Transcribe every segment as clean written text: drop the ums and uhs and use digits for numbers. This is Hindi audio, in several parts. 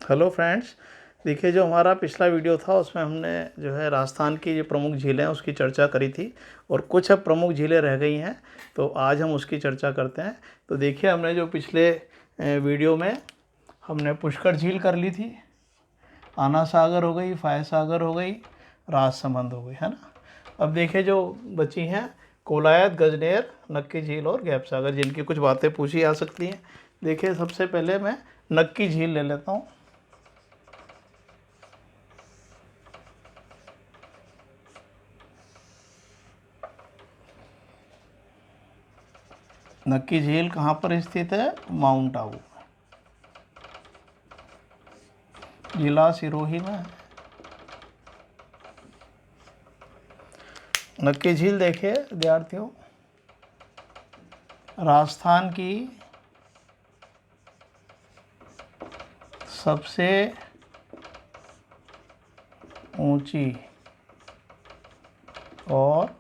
हेलो फ्रेंड्स, देखिए जो हमारा पिछला वीडियो था उसमें हमने जो है राजस्थान की जो प्रमुख झीलें हैं उसकी चर्चा करी थी और कुछ अब प्रमुख झीलें रह गई हैं, तो आज हम उसकी चर्चा करते हैं। तो देखिए हमने जो पिछले वीडियो में हमने पुष्कर झील कर ली थी, आना सागर हो गई, फाय सागर हो गई, राजसमंद हो गई, है ना। अब देखिए जो बची हैं कोलायत, गजनेर, नक्की झील और गैप सागर, जिनकी कुछ बातें पूछी जा सकती हैं। देखिए सबसे पहले मैं नक्की झील ले लेता हूँ। नक्की झील कहाँ पर स्थित है? माउंट आबू, जिला सिरोही में है। नक्की झील देखिए विद्यार्थियों, राजस्थान की सबसे ऊंची और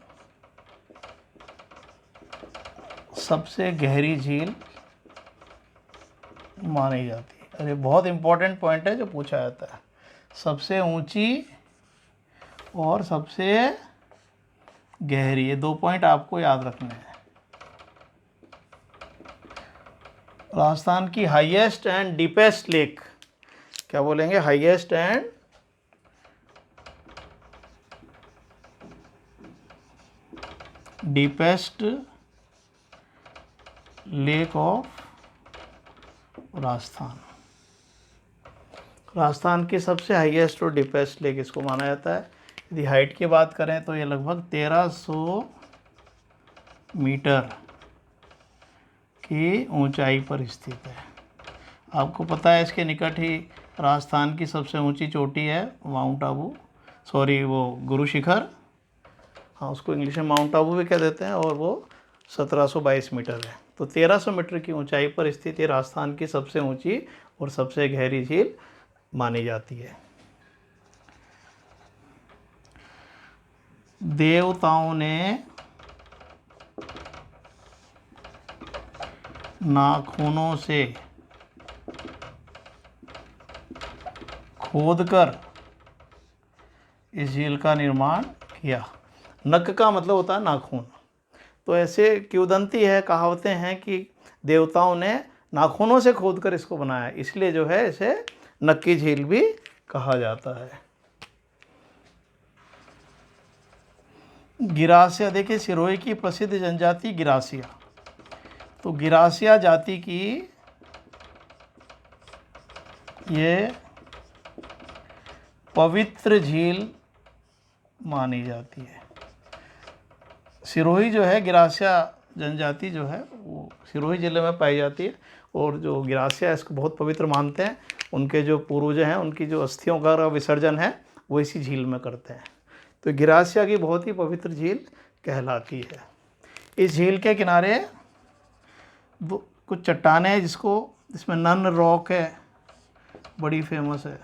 सबसे गहरी झील मानी जाती है। अरे बहुत इंपॉर्टेंट पॉइंट है जो पूछा जाता है, सबसे ऊंची और सबसे गहरी, ये 2 पॉइंट आपको याद रखने हैं। राजस्थान की हाईएस्ट एंड डीपेस्ट लेक, क्या बोलेंगे? Highest and deepest lake of Rajasthan. Rajasthan की सबसे हाईएस्ट और डीपेस्ट लेक इसको माना जाता है। यदि हाइट की बात करें तो ये लगभग 1300 मीटर की ऊंचाई पर स्थित है। आपको पता है इसके निकट ही राजस्थान की सबसे ऊंची चोटी है माउंट आबू, सॉरी वो गुरु शिखर, हाँ उसको इंग्लिश में माउंट आबू भी कह देते हैं, और वो 1722 मीटर है। तो 1300 मीटर की ऊंचाई पर स्थित ये राजस्थान की सबसे ऊंची और सबसे गहरी झील मानी जाती है। देवताओं ने नाखूनों से खोदकर इस झील का निर्माण किया। नख का मतलब होता है नाखून, तो ऐसे किंवदंती है, कहावतें हैं कि देवताओं ने नाखूनों से खोदकर इसको बनाया, इसलिए जो है इसे नक्की झील भी कहा जाता है। गिरासिया, देखिए सिरोही की प्रसिद्ध जनजाति गिरासिया, तो गिरासिया जाति की ये पवित्र झील मानी जाती है। सिरोही जो है, गिरासिया जनजाति जो है वो सिरोही जिले में पाई जाती है, और जो गिरासिया इसको बहुत पवित्र मानते हैं। उनके जो पूर्वज हैं उनकी जो अस्थियों का विसर्जन है वो इसी झील में करते हैं। तो गिरासिया की बहुत ही पवित्र झील कहलाती है। इस झील के किनारे कुछ चट्टानें हैं जिसमें नन रॉक है, बड़ी फेमस है,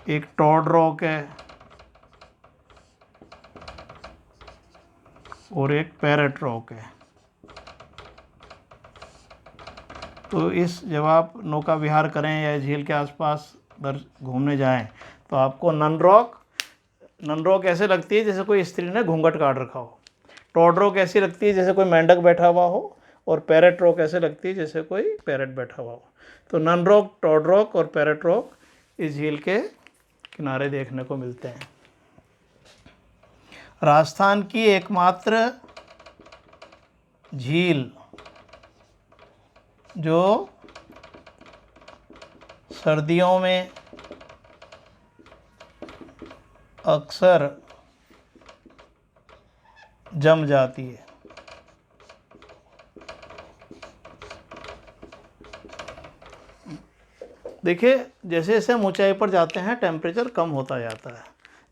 एक टॉड रॉक है और एक पैरेट रॉक है। तो जब आप नौका विहार करें या झील के आसपास घूमने जाएं तो आपको नन रॉक ऐसे लगती है जैसे कोई स्त्री ने घूंघट काट रखा हो, टॉड रॉक ऐसी लगती है जैसे कोई मेंढक बैठा हुआ हो, और पैरेट रॉक ऐसे लगती है जैसे कोई पैरेट बैठा हुआ हो। तो नन रॉक, टॉड रॉक और पैरेट रॉक इस झील के किनारे देखने को मिलते हैं। राजस्थान की एकमात्र झील जो सर्दियों में अक्सर जम जाती है। देखिए जैसे जैसे हम ऊंचाई पर जाते हैं टेम्परेचर कम होता जाता है,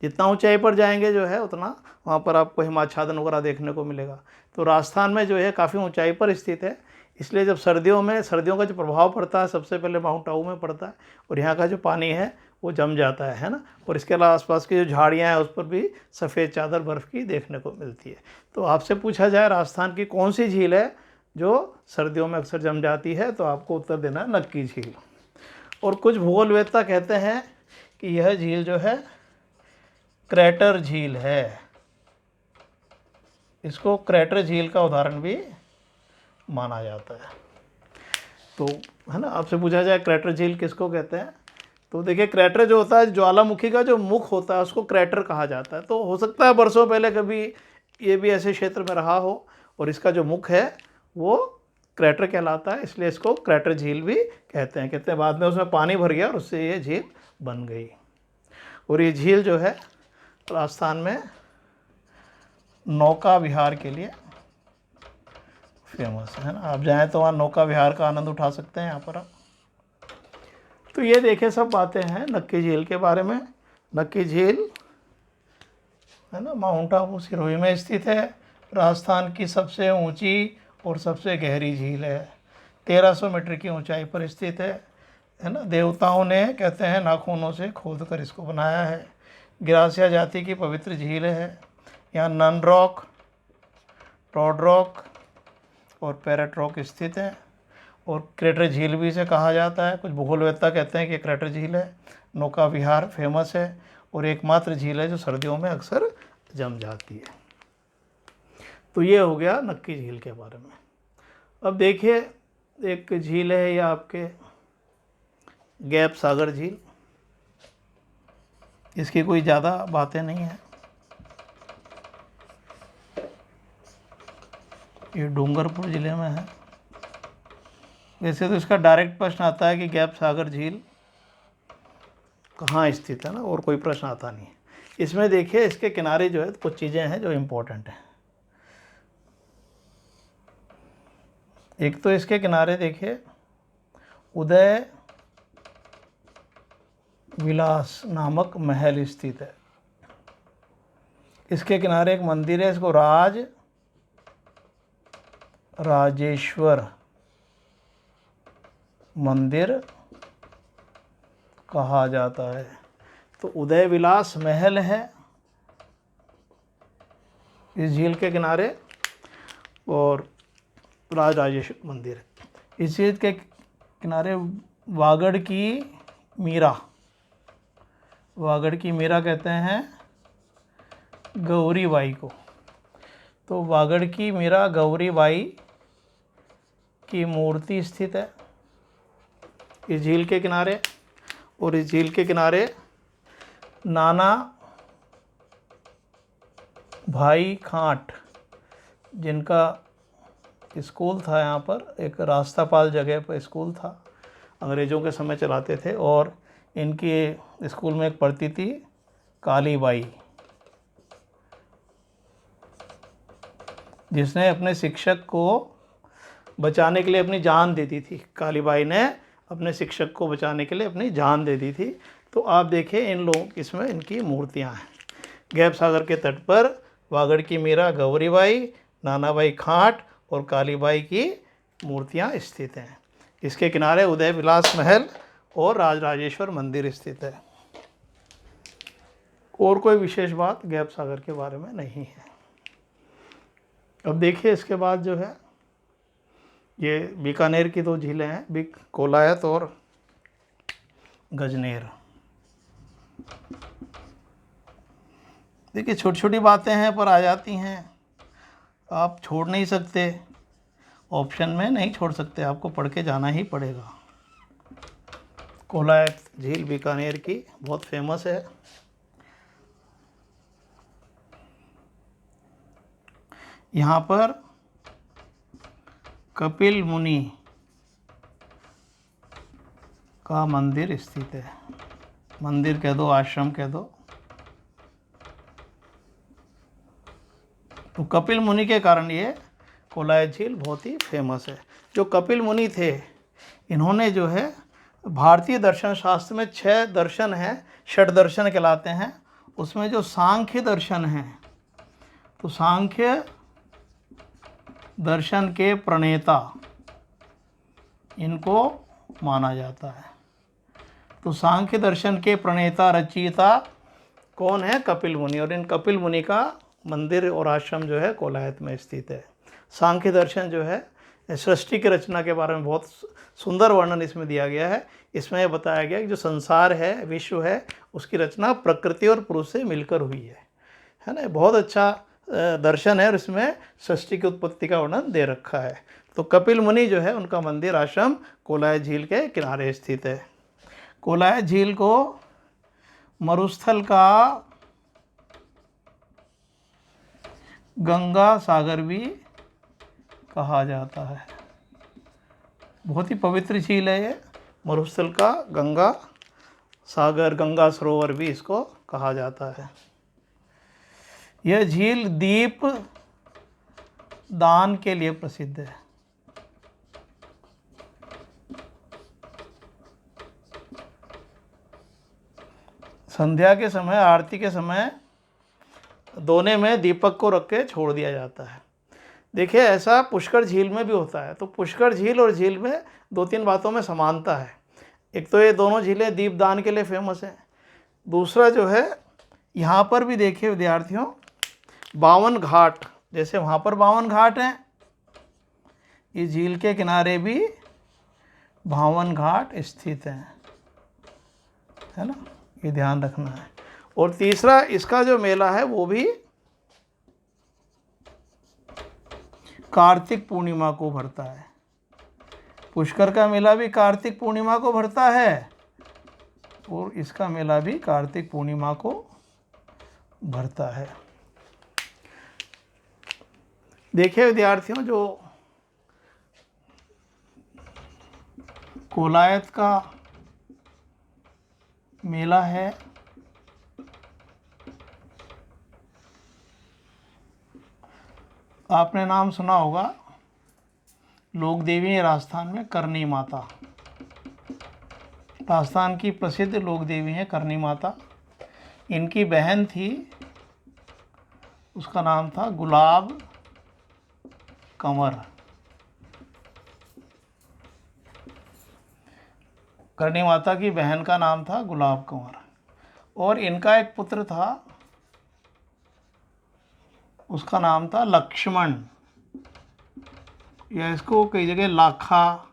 जितना ऊंचाई पर जाएंगे जो है उतना वहाँ पर आपको हिमाच्छादन वगैरह देखने को मिलेगा। तो राजस्थान में जो है काफ़ी ऊंचाई पर स्थित है, इसलिए जब सर्दियों का जो प्रभाव पड़ता है सबसे पहले माउंट आबू में पड़ता है, और यहाँ का जो पानी है वो जम जाता है ना। और इसके अलावा आसपास की जो झाड़ियाँ हैं उस पर भी सफ़ेद चादर बर्फ़ की देखने को मिलती है। तो आपसे पूछा जाए राजस्थान की कौन सी झील है जो सर्दियों में अक्सर जम जाती है, तो आपको उत्तर देना है नक्की झील। और कुछ भूगोलवेत्ता कहते हैं कि यह झील जो है क्रैटर झील है। इसको क्रैटर झील का उदाहरण भी माना जाता है। तो है ना, आपसे पूछा जाए क्रैटर झील किसको कहते हैं, तो देखिए क्रैटर जो होता है, ज्वालामुखी का जो मुख होता है उसको क्रैटर कहा जाता है। तो हो सकता है बरसों पहले कभी ये भी ऐसे क्षेत्र में रहा हो और इसका जो मुख है वो क्रैटर कहलाता है, इसलिए इसको क्रैटर झील भी कहते हैं। बाद में उसमें पानी भर गया और उससे ये झील बन गई। और ये झील जो है राजस्थान में नौका विहार के लिए फेमस है ना। आप जाएं तो वहाँ नौका विहार का आनंद उठा सकते हैं यहाँ पर आप। तो ये देखें सब बातें हैं नक्की झील के बारे में। नक्की झील है ना माउंट आबू सिरोही में स्थित है। राजस्थान की सबसे ऊंची और सबसे गहरी झील है। 1300 मीटर की ऊंचाई पर स्थित है ना। देवताओं ने कहते हैं नाखूनों से खोद कर इसको बनाया है। गिरासिया जाति की पवित्र झील है। यहाँ नन रॉक, रॉड रॉक और पैरेट रॉक स्थित है। और क्रैटर झील भी इसे कहा जाता है। कुछ भूगोलवेत्ता कहते हैं कि क्रैटर झील है। नौका विहार फेमस है और एकमात्र झील है जो सर्दियों में अक्सर जम जाती है। तो ये हो गया नक्की झील के बारे में। अब देखिए एक झील है यह आपके गैप सागर झील। इसकी कोई ज़्यादा बातें नहीं हैं। ये डूंगरपुर ज़िले में है। वैसे तो इसका डायरेक्ट प्रश्न आता है कि गैप सागर झील कहाँ स्थित है ना, और कोई प्रश्न आता नहीं है। इसमें देखिए इसके किनारे जो है कुछ चीज़ें हैं जो इम्पोर्टेंट हैं। एक तो इसके किनारे देखिए उदय विलास नामक महल स्थित है। इसके किनारे एक मंदिर है, इसको राजेश्वर मंदिर कहा जाता है। तो उदय विलास महल है इस झील के किनारे और राजेश्वर मंदिर है। इस झील के किनारे वागड़ की मीरा कहते हैं गौरी बाई को। तो वागड़ की मीरा गौरी बाई की मूर्ति स्थित है इस झील के किनारे। और इस झील के किनारे नाना भाई खाट जिनका स्कूल था, यहाँ पर एक रास्तापाल जगह पर स्कूल था, अंग्रेज़ों के समय चलाते थे। और इनके स्कूल में एक पढ़ती थी काली बाई, जिसने अपने शिक्षक को बचाने के लिए अपनी जान दे दी थी। काली बाई ने अपने शिक्षक को बचाने के लिए अपनी जान दे दी थी। तो आप देखें इन लोगों इसमें इनकी मूर्तियां हैं। गैप सागर के तट पर वागड़ की मीरा गौरी बाई, नानाबाई खाट और काली बाई की मूर्तियां स्थित हैं। इसके किनारे उदय विलास महल और राजेश्वर मंदिर स्थित है। और कोई विशेष बात गैप सागर के बारे में नहीं है। अब देखिए इसके बाद जो है ये बीकानेर की दो झीलें हैं, कोलायत और गजनेर। देखिए छोटी छोटी बातें हैं पर आ जाती हैं, आप छोड़ नहीं सकते, ऑप्शन में नहीं छोड़ सकते, आपको पढ़ के जाना ही पड़ेगा। कोलायत झील बीकानेर की बहुत फेमस है। यहाँ पर कपिल मुनि का मंदिर स्थित है। मंदिर कह दो, आश्रम कह दो। तो कपिल मुनि के कारण ये कोलायत झील बहुत ही फेमस है। जो कपिल मुनि थे, इन्होंने जो है भारतीय दर्शन शास्त्र में 6 दर्शन हैं, षट दर्शन कहलाते हैं। उसमें जो सांख्य दर्शन है, तो सांख्य दर्शन के प्रणेता इनको माना जाता है। तो सांख्य दर्शन के प्रणेता रचयिता कौन है? कपिल मुनि। और इन कपिल मुनि का मंदिर और आश्रम जो है कोलायत में स्थित है। सांख्य दर्शन जो है सृष्टि की रचना के बारे में बहुत सुंदर वर्णन इसमें दिया गया है। इसमें यह बताया गया कि जो संसार है, विश्व है, उसकी रचना प्रकृति और पुरुष से मिलकर हुई है ना। बहुत अच्छा दर्शन है और इसमें सृष्टि की उत्पत्ति का वर्णन दे रखा है। तो कपिल मुनि जो है उनका मंदिर आश्रम कोलाय झील के किनारे स्थित है। कोलाय झील को मरुस्थल का गंगा सागर भी कहा जाता है। बहुत ही पवित्र झील है ये, मरुस्थल का गंगा सागर, गंगा सरोवर भी इसको कहा जाता है। यह झील दीप दान के लिए प्रसिद्ध है। संध्या के समय, आरती के समय दोने में दीपक को रख के छोड़ दिया जाता है। देखिए ऐसा पुष्कर झील में भी होता है। तो पुष्कर झील और झील में 2-3 बातों में समानता है। एक तो ये दोनों झीलें दीपदान के लिए फेमस हैं। दूसरा जो है, यहाँ पर भी देखिए विद्यार्थियों, 52 घाट, जैसे वहाँ पर 52 घाट हैं, इस झील के किनारे भी 52 घाट स्थित हैं, है ना, ये ध्यान रखना है। और तीसरा, इसका जो मेला है वो भी कार्तिक पूर्णिमा को भरता है। पुष्कर का मेला भी कार्तिक पूर्णिमा को भरता है और इसका मेला भी कार्तिक पूर्णिमा को भरता है। देखिए विद्यार्थियों, जो कोलायत का मेला है, आपने नाम सुना होगा, लोक देवी है राजस्थान में करनी माता। राजस्थान की प्रसिद्ध लोक देवी है करनी माता। इनकी बहन थी, उसका नाम था गुलाब कंवर। करनी माता की बहन का नाम था गुलाब कंवर और इनका एक पुत्र था, उसका नाम था लक्ष्मण, या इसको कई जगह लाखा,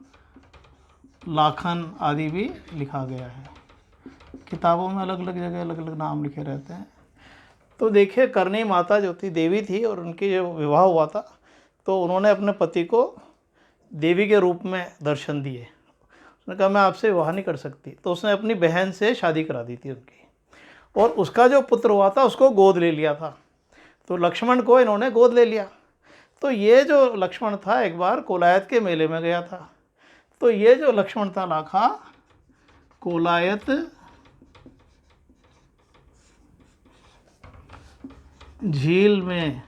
लाखन आदि भी लिखा गया है। किताबों में अलग अलग जगह अलग अलग नाम लिखे रहते हैं। तो देखिए करनी माता जो थी देवी थी और उनकी जो विवाह हुआ था तो उन्होंने अपने पति को देवी के रूप में दर्शन दिए। उसने कहा मैं आपसे विवाह नहीं कर सकती, तो उसने अपनी बहन से शादी करा दी थी उनकी, और उसका जो पुत्र हुआ था उसको गोद ले लिया था। तो लक्ष्मण को इन्होंने गोद ले लिया। तो ये जो लक्ष्मण था एक बार कोलायत के मेले में गया था। तो ये जो लक्ष्मण था लाखा, कोलायत झील में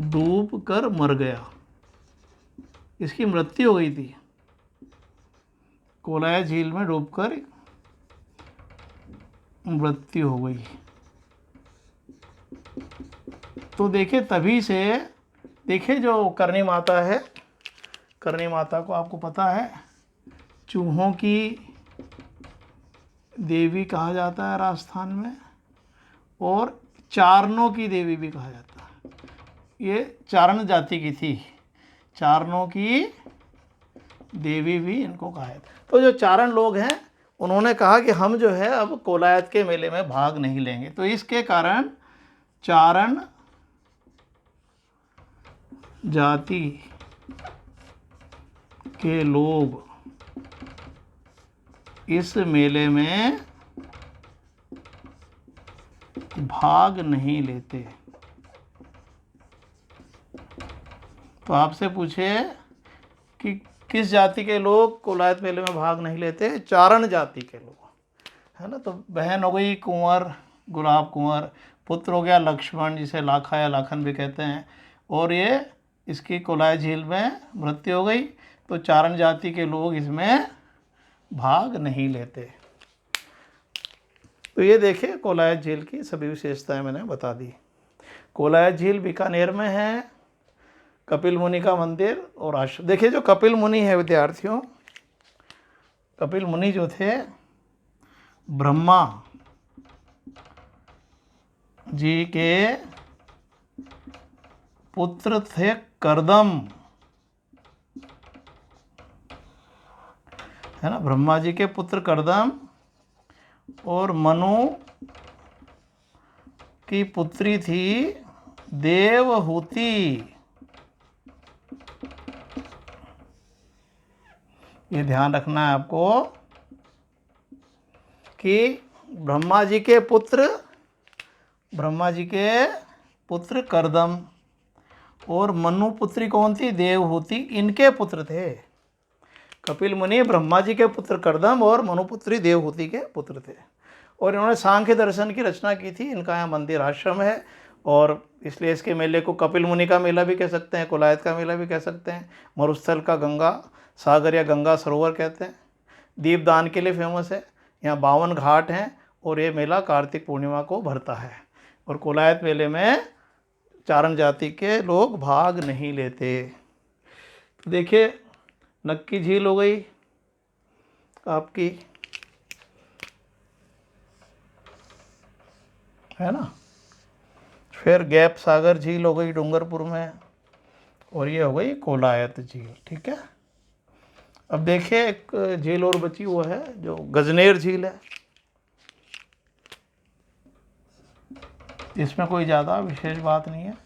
डूब कर मर गया। इसकी मृत्यु हो गई थी, कोलायत झील में डूबकर मृत्यु हो गई। तो देखिए तभी से, देखिए जो करनी माता है, करनी माता को आपको पता है चूहों की देवी कहा जाता है राजस्थान में, और चारणों की देवी भी कहा जाता है। ये चारण जाति की थी, चारणों की देवी भी इनको कहा जाता है। तो जो चारण लोग हैं उन्होंने कहा कि हम जो है अब कोलायत के मेले में भाग नहीं लेंगे। तो इसके कारण चारण जाति के लोग इस मेले में भाग नहीं लेते। तो आपसे पूछे कि किस जाति के लोग कोलायत मेले में भाग नहीं लेते? चारण जाति के लोग, है ना। तो बहन हो गई कुंवर, गुलाब कुंवर, पुत्र हो गया लक्ष्मण, जिसे लाखा या लाखन भी कहते हैं, और ये इसकी कोलायत झील में मृत्यु हो गई। तो चारण जाति के लोग इसमें भाग नहीं लेते। तो ये देखिए कोलायत झील की सभी विशेषताएं मैंने बता दी। कोलायत झील बीकानेर में है, कपिल मुनि का मंदिर और आश्रम। देखिए जो कपिल मुनि है विद्यार्थियों, कपिल मुनि जो थे ब्रह्मा जी के पुत्र थे कर्दम, है ना। ब्रह्मा जी के पुत्र कर्दम और मनु की पुत्री थी देवहूति। ये ध्यान रखना है आपको कि ब्रह्मा जी के पुत्र कर्दम और मनु पुत्री कौन थी? देवहूति। इनके पुत्र थे। कपिल मुनि ब्रह्मा जी के पुत्र कर्दम और मनुपुत्री देवहूति के पुत्र थे और इन्होंने सांख्य दर्शन की रचना की थी। इनका यहाँ मंदिर आश्रम है और इसलिए इसके मेले को कपिल मुनि का मेला भी कह सकते हैं, कोलायत का मेला भी कह सकते हैं, मरुस्थल का गंगा सागर या गंगा सरोवर कहते हैं। दीपदान के लिए फेमस है। यहाँ 52 घाट हैं और ये मेला कार्तिक पूर्णिमा को भरता है। और कोलायत मेले में चारण जाति के लोग भाग नहीं लेते। तो देखिए, नक्की झील हो गई आपकी, है ना। फिर गैप सागर झील हो गई डूंगरपुर में और ये हो गई कोलायत झील। ठीक है। अब देखिए एक झील और बची वो है जो गजनेर झील है। इसमें कोई ज़्यादा विशेष बात नहीं है।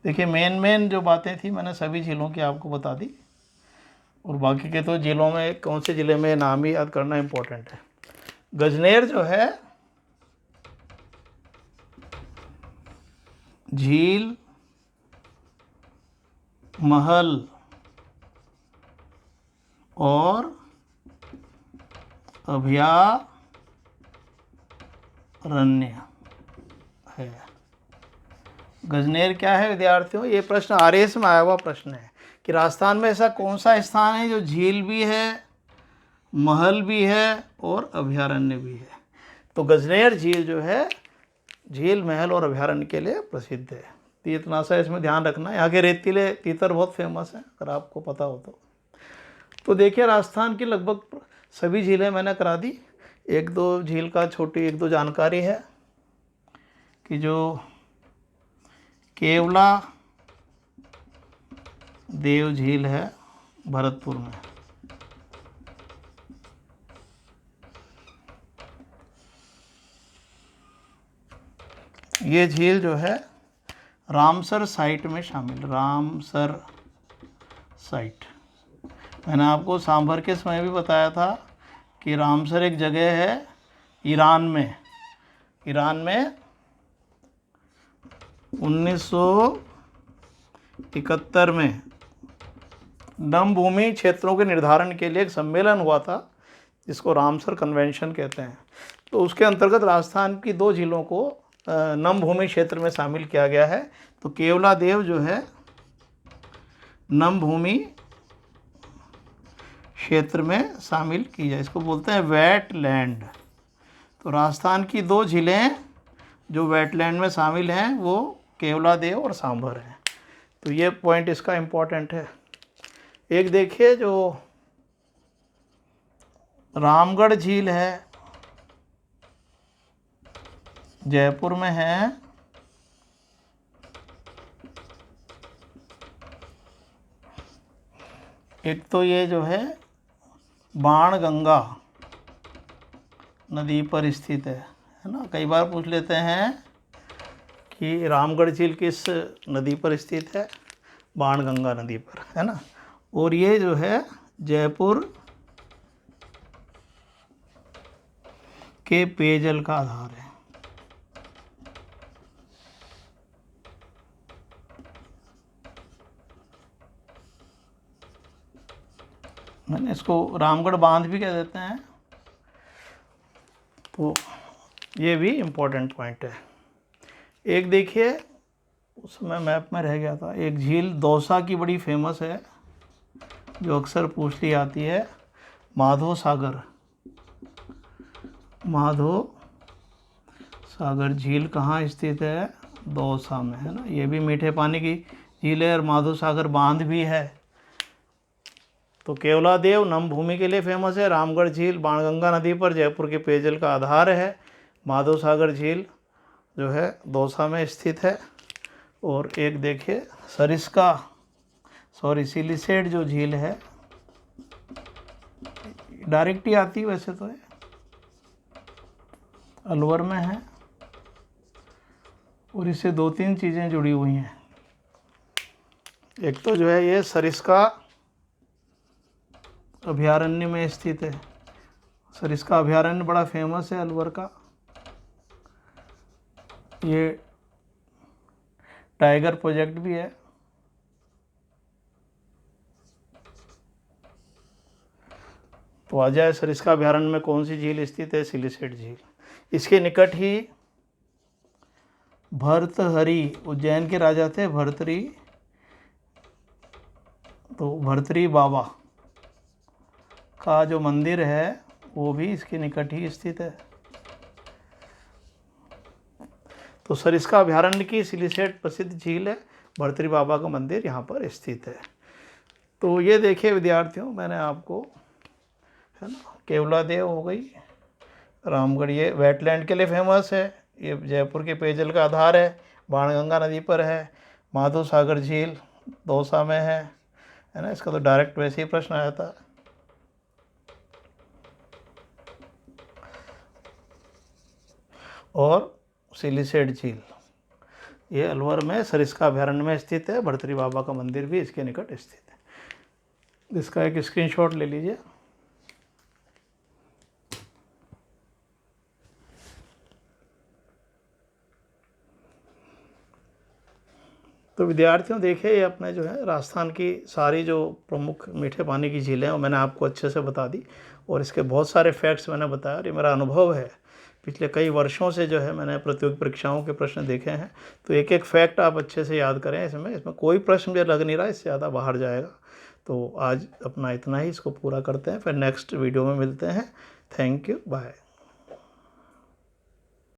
देखिए मेन जो बातें थी मैंने सभी झीलों की आपको बता दी और बाकी के तो झीलों में कौन से ज़िले में नाम ही याद करना इम्पोर्टेंट है। गजनेर जो है झील, महल और अभयारण्य है। गजनेर क्या है विद्यार्थियों? ये प्रश्न आरएस में आया हुआ प्रश्न है कि राजस्थान में ऐसा कौन सा स्थान है जो झील भी है, महल भी है और अभयारण्य भी है। तो गजनेर झील जो है झील, महल और अभयारण्य के लिए प्रसिद्ध है। तो इतना सा इसमें ध्यान रखना है। यहाँ के रेतीले तीतर बहुत फेमस हैं अगर आपको पता हो तो देखिए राजस्थान की लगभग सभी झीलें मैंने करा दी। एक दो झील का छोटी एक दो जानकारी है कि जो केवला देव झील है भरतपुर में, ये झील जो है रामसर साइट में शामिल। रामसर साइट मैंने आपको सांभर के समय भी बताया था कि रामसर एक जगह है ईरान में 1971 में नमभूमि क्षेत्रों के निर्धारण के लिए एक सम्मेलन हुआ था जिसको रामसर कन्वेंशन कहते हैं। तो उसके अंतर्गत राजस्थान की दो झीलों को नमभूमि क्षेत्र में शामिल किया गया है। तो केवला देव जो है नमभूमि क्षेत्र में शामिल की जाए, इसको बोलते हैं वेटलैंड। तो राजस्थान की दो झीलें जो वेटलैंड में शामिल हैं वो केवला देव और सांभर हैं। तो ये पॉइंट इसका इम्पोर्टेंट है। एक देखिए जो रामगढ़ झील है, जयपुर में है। एक तो ये जो है बाणगंगा नदी पर स्थित है ना। कई बार पूछ लेते हैं कि रामगढ़ झील किस नदी पर स्थित है? बाणगंगा नदी पर, है ना। और ये जो है जयपुर के पेयजल का आधार है। मैंने इसको रामगढ़ बांध भी कह देते हैं। तो ये भी इम्पोर्टेंट पॉइंट है। एक देखिए उसमें मैप में रह गया था, एक झील दौसा की बड़ी फेमस है जो अक्सर पूछ ली आती है, माधो सागर। माधो सागर झील कहाँ स्थित है? दौसा में, है ना। ये भी मीठे पानी की झील है और माधो सागर बांध भी है। तो केवला देव नमभूमि के लिए फेमस है। रामगढ़ झील बाणगंगा नदी पर जयपुर के पेयजल का आधार है। माधो सागर झील जो है दौसा में स्थित है। और एक देखिए सिलिसेट जो झील है, डायरेक्ट ही आती है वैसे तो, है अलवर में है और इससे 2-3 चीज़ें जुड़ी हुई हैं। एक तो जो है ये सरिस्का अभयारण्य में स्थित है। सरिस्का अभयारण्य बड़ा फेमस है अलवर का। ये टाइगर प्रोजेक्ट भी है। तो आ जाए, सरिस्का अभयारण्य में कौन सी झील स्थित है? सिलिसेट झील। इसके निकट ही भर्तहरि, उज्जैन के राजा थे भर्तरी, तो भर्तरी बाबा का जो मंदिर है वो भी इसके निकट ही स्थित है। तो सरिस्का अभयारण्य की सिलिसेट प्रसिद्ध झील है, भर्तरी बाबा का मंदिर यहाँ पर स्थित है। तो ये देखिए विद्यार्थियों, मैंने आपको, है ना, केवलादेव हो गई, रामगढ़ ये वेटलैंड के लिए फेमस है, ये जयपुर के पेयजल का आधार है, बाणगंगा नदी पर है। माधव सागर झील दौसा में है ना, इसका तो डायरेक्ट वैसे ही प्रश्न आया था। और सिलिसेट झील ये अलवर में सरिस्का अभयारण्य में स्थित है, भर्तरी बाबा का मंदिर भी इसके निकट स्थित है। इसका एक स्क्रीनशॉट ले लीजिए। तो विद्यार्थियों देखिए, ये अपने जो है राजस्थान की सारी जो प्रमुख मीठे पानी की झीलें हैं वो मैंने आपको अच्छे से बता दी, और इसके बहुत सारे फैक्ट्स मैंने बताया। और ये मेरा अनुभव है, पिछले कई वर्षों से जो है मैंने प्रतियोगी परीक्षाओं के प्रश्न देखे हैं। तो एक एक फैक्ट आप अच्छे से याद करें। इसमें कोई प्रश्न मुझे लग नहीं रहा इससे ज़्यादा बाहर जाएगा। तो आज अपना इतना ही, इसको पूरा करते हैं, फिर नेक्स्ट वीडियो में मिलते हैं। Thank you, bye.